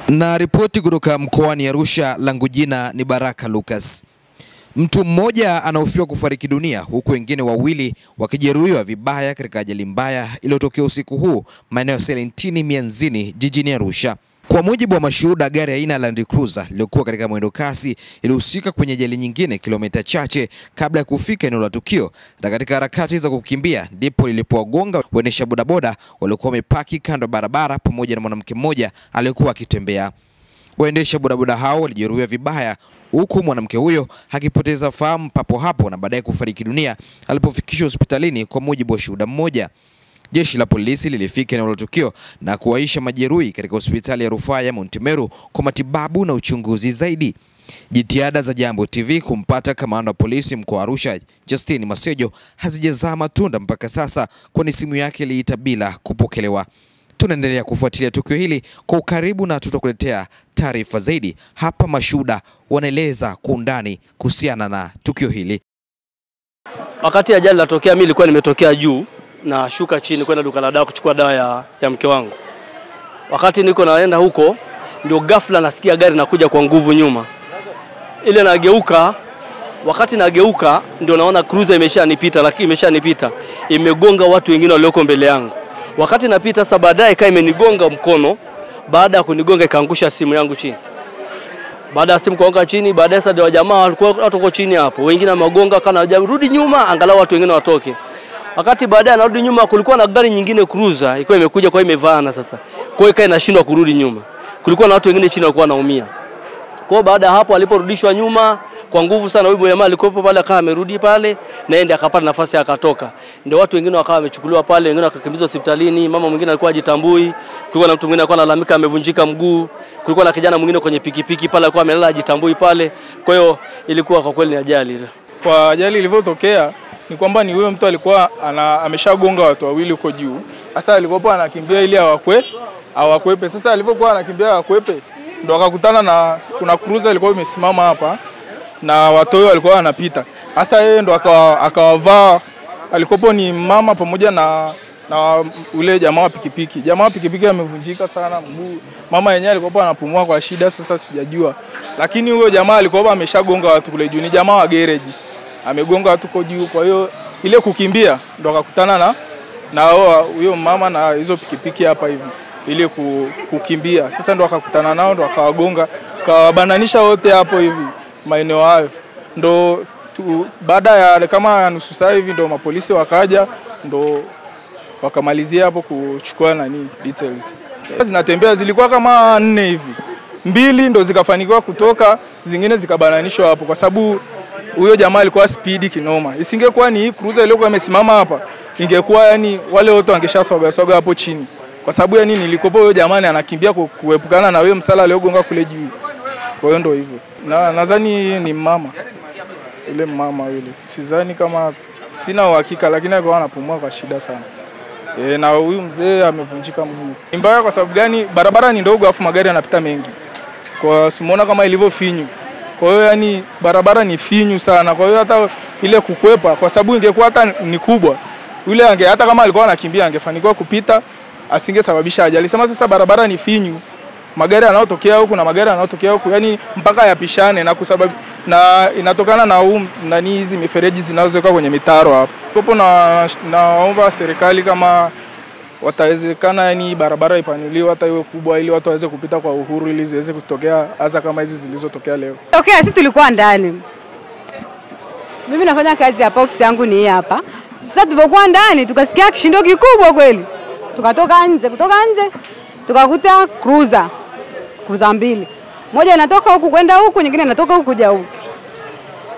Na ripoti kutoka mkoani Arusha, langu jina ni Baraka Lucas. Mtu mmoja anahofiwa kufariki dunia huku wengine wawili wakijeruhiwa vibaya katika ajali mbaya iliyotokea usiku huu maeneo ya Selentini Mianzini jijini Arusha. Kwa mujibu wa mashuhuda, gari aina ya Land Cruiser iliyokuwa katika mwendo kasi ilihusika kwenye ajali nyingine kilomita chache kabla ya kufika eneo la tukio, na katika harakati za kukimbia ndipo lilipowagonga waendesha bodaboda waliokuwa wamepaki kando ya barabara pamoja na mwanamke mmoja aliyekuwa akitembea. Waendesha bodaboda hao walijeruhiwa vibaya huku mwanamke huyo akipoteza fahamu papo hapo na baadaye kufariki dunia alipofikishwa hospitalini, kwa mujibu wa shuhuda mmoja. Jeshi la polisi lilifika eneo la tukio na kuwaisha majeruhi katika hospitali ya rufaa ya Mount Meru kwa matibabu na uchunguzi zaidi. Jitihada za Jambo TV kumpata kamanda wa polisi mkoa wa Arusha, Justin Masejo, hazijazaa matunda mpaka sasa, kwani simu yake iliita bila kupokelewa. Tunaendelea kufuatilia tukio hili kwa ukaribu na tutakuletea taarifa zaidi. Hapa mashuhuda wanaeleza kwa undani kuhusiana na tukio hili. Wakati ajali inatokea, mimi nilikuwa nimetokea juu na shuka chini kwenda duka la dawa kuchukua dawa ya mke wangu. Wakati niko naenda huko, ndio ghafla nasikia gari nakuja kwa nguvu nyuma. Ile nageuka, wakati nageuka ndio naona cruiser imeshanipita, imegonga watu wengine walioko mbele yangu. Wakati napita sasa, baadaye imenigonga mkono, baada ya kunigonga ikaangusha simu yangu chini. Baada ya simu kuanguka chini, baadaye sasa ndio jamaa walikuwa wako chini hapo, wengine magonga kana rudi nyuma angalau watu wengine watoke. Wakati baadaye narudi nyuma, kulikuwa na gari nyingine cruiser ilikuwa imekuja, kwa imevana sasa. Kwa hiyo inashindwa kurudi nyuma. Kulikuwa na watu wengine chini walikuwa wanaumia. Kwa baada ya hapo aliporudishwa nyuma kwa nguvu sana, huyo jamaa alikuwa pale akawa amerudi pale na yeye akapata nafasi akatoka. Ndio watu wengine wakawa wamechukuliwa pale, wengine wakakimbizwa hospitalini. Mama mwingine alikuwa hajitambui, kulikuwa na mtu mwingine alikuwa analalamika amevunjika mguu, kulikuwa na kijana mwingine kwenye pikipiki pale alikuwa amelala hajitambui pale. Kwa hiyo ilikuwa kwa kweli ni ajali. Kwa ajali ilivyotokea ni kwamba ni huyo mtu alikuwa ameshagonga watu wawili huko juu. Sasa alikuwa anakimbia ili awakwepe. Sasa alipokuwa anakimbia awakwepe, ndo akakutana na kuna cruiser ilikuwa imesimama hapa na watu wao walikuwa wanapita. Sasa yeye ndo akawavaa, alikuwa ni mama pamoja na ule jamaa wa pikipiki. Jamaa wa pikipiki amevunjika sana mguu. Mama yenyewe alikuwa anapumua kwa shida, sasa sijajua. Lakini huyo jamaa alikuwa ameshagonga watu kule juu, ni jamaa wa garage. Amegonga watu kwa juu, kwa hiyo ile kukimbia ndo akakutana na huyo mama na hizo pikipiki hapa hivi ile kukimbia. Sasa ndo akakutana nao, ndo akawagonga, kawabananisha wote hapo hivi maeneo hayo. Ndo baada ya kama nusu saa hivi ndo mapolisi wakaja, ndo wakamalizia hapo kuchukua details. Zinatembea zilikuwa kama 4 hivi. 2 ndo zikafanikiwa kutoka, zingine zikabananishwa hapo kwa sababu huyo jamaa alikuwa speed kinoma. Isingekuwa ni hii cruiser iliyokuwa imesimama hapa, ingekuwa yani wale wote wangeshaswaga hapo chini. Kwa sababu yani nilikopo huyo jamaa anakimbia kuepukana na huyo msala aliyogonga kule juu. Kwa hiyo ndo hivyo. Nadhani ni mama. Ile mama yule. Sidhani kama, sina uhakika, lakini alikuwa anapumua kwa shida sana. Na huyu mzee amevunjika mguu. Ni mbaya kwa sababu gani? Barabara ni ndogo afu magari yanapita mengi. Kwa simuona kama ilivyo finyu. Kwa hiyo yani barabara ni finyu sana. Kwa hiyo hata ile kukwepa, kwa sababu ingekuwa hata ni kubwa, yule hata kama alikuwa anakimbia angefanikiwa kupita, asingesababisha ajali. Sasa barabara ni finyu, magari yanayotokea huku na magari yanayotokea huku yani mpaka yapishane na na inatokana na hizi mifereji zinazoweka kwenye mitaro hapo. Hapo naomba serikali kama watawezekana yani barabara ipanuliwe hata iwe kubwa ili watu waweze kupita kwa uhuru, ili ziweze kutokea hasa kama hizi zilizotokea leo. Okay, sisi tulikuwa ndani. Mimi nafanya kazi hapa, ofisi yangu ni hapa. Sasa tulipokuwa ndani tukasikia kishindo kikubwa kweli. Kutoka nje tukakuta cruiser 2. Moja inatoka huku kwenda huku, nyingine inatoka huku kuja huku.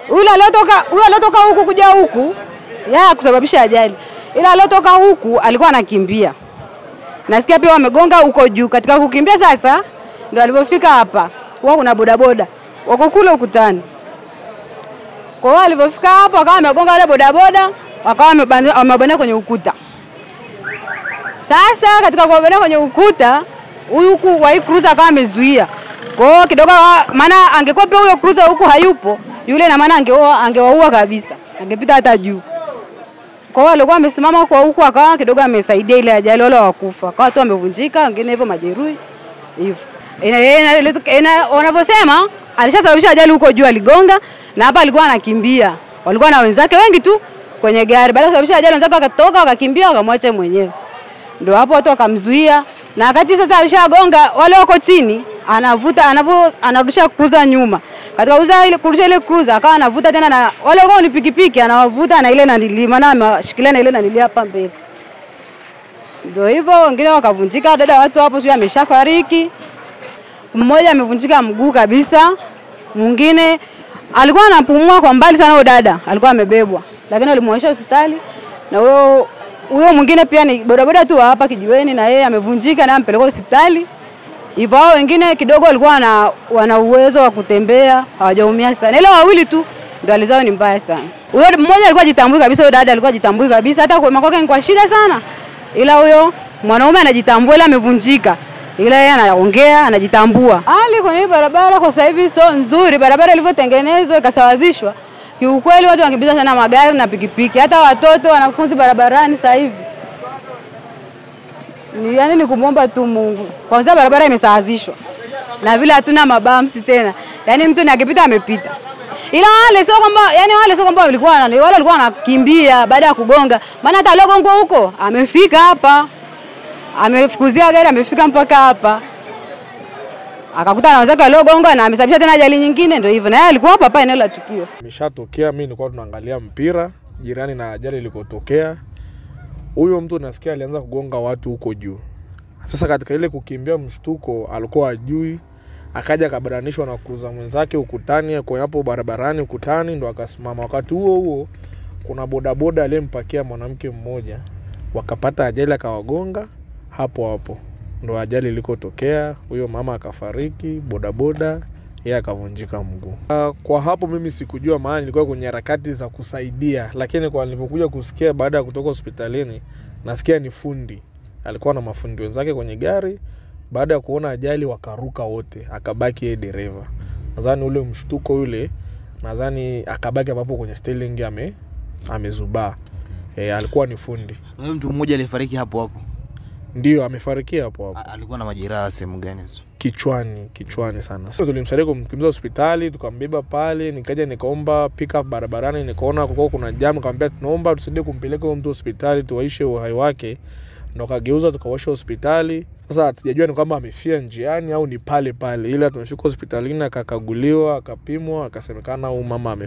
Yule aliyotoka huku kuja huku, yeye kusababisha ajali. Ila aliyotoka huku alikuwa anakimbia. Nasikia pia wamegonga huko juu. Katika kukimbia sasa ndio alipofika hapa. Kwa kuna bodaboda wako kule ukutani. Kwa hiyo alipofika hapa wakawa wamegonga wale bodaboda, wakawa wamebana kwenye ukuta. Sasa katika kubana kwenye ukuta, huyu wa cruiser akawa amezuia. Kwa hiyo kidogo, maana angekuwa pia huyo cruiser huku hayupo, yule na maana angewaua kabisa. Angepita hata juu. Kwa hiyo alikuwa amesimama kwa huku, akawa kidogo amesaidia ile ajali, wale wakufa. Kwa watu wamevunjika, wengine hivyo majeruhi hivyo. Wanavyosema alishasababisha ajali huko juu, aligonga na hapa alikuwa anakimbia. Walikuwa na wenzake wengi tu kwenye gari. Baada ya kusababisha ajali wenzake wakatoka wakakimbia wakamwacha mwenyewe. Ndio hapo watu wakamzuia. Na wakati sasa alishagonga wale wako chini, anarudisha cruiser nyuma. Katika kurudisha ile cruiser akawa anavuta tena na wale wako ni pikipiki anawavuta na ile na nilima na ameshikilia na ile na nilia hapa mbele. Ndio hivyo wengine wakavunjika, dada watu hapo sio ameshafariki. Mmoja amevunjika mguu kabisa. Mwingine alikuwa anapumua kwa mbali sana, huyo dada alikuwa amebebwa. Lakini walimwaisha hospitali na huyo mwingine pia ni bodaboda tu hapa kijiweni na yeye amevunjika na ampeleka hospitali. Hivyo hao wengine kidogo walikuwa wana uwezo wa kutembea, hawajaumia sana. Ile wawili tu ndio alizao ni mbaya sana. Huyo mmoja alikuwa jitambui kabisa, huyo dada alikuwa jitambui kabisa, hata kwa makoke ni kwa shida sana. Ila huyo mwanaume anajitambua, ila amevunjika. Ila yeye anaongea, anajitambua. Hali kwenye barabara kwa sasa hivi sio nzuri. Barabara ilivyotengenezwa ikasawazishwa, kiukweli watu wanakimbiza sana magari na pikipiki. Hata watoto wanafunzi barabarani sasa hivi. Ni kumuomba tu Mungu. Kwanza barabara imesawazishwa. Na vile hatuna mabamsi tena. Yaani mtu akipita amepita. Ila wale sio kwamba walikuwa wanakimbia baada ya kugonga. Maana hata alogongwa huko amefika hapa. Amefukuzia gari amefika mpaka hapa. Akakuta na wenzake aliogonga na amesababisha tena ajali nyingine, ndio hivyo. Na yeye alikuwa hapa eneo la tukio. Imeshatokea, mimi nilikuwa tunaangalia mpira jirani na ajali ilikotokea. Huyo mtu nasikia alianza kugonga watu huko juu. Sasa katika ile kukimbia mshtuko alikuwa ajui, akaja akabadanishwa na kuza mwenzake ukutani, kwa hapo barabarani ukutani, ndo akasimama. Wakati huo kuna bodaboda aliyempakia mwanamke mmoja, wakapata ajali akawagonga hapo. Ndo ajali ilikotokea, huyo mama akafariki, bodaboda yeye akavunjika mguu. Kwa hapo mimi sikujua, maana nilikuwa kwenye harakati za kusaidia, lakini kwa nilipokuja kusikia baada ya kutoka hospitalini, nasikia ni fundi. Alikuwa na mafundi wenzake kwenye gari, baada ya kuona ajali wakaruka wote, akabaki yeye dereva. Nadhani ule mshtuko yule, nadhani akabaki hapo kwenye steering amezubaa. Alikuwa ni fundi. Na mtu mmoja alifariki hapo. Ndio amefariki hapo. Alikuwa na majeraha sehemu gani? Kichwani sana. Sasa tulimsaidia kumkimbiza hospitali, tukambeba pale, nikaja nikaomba pick up barabarani, nikaona kuna jam, nikamwambia tunaomba tusaidie kumpeleka huyo mtu hospitali tuwaishe uhai wake. Ndo kageuza tukawasha hospitali. Sasa sijajua ni kwamba amefia njiani au ni pale. Ila tunafika hospitalini akakaguliwa, akapimwa, akasemekana huyu mama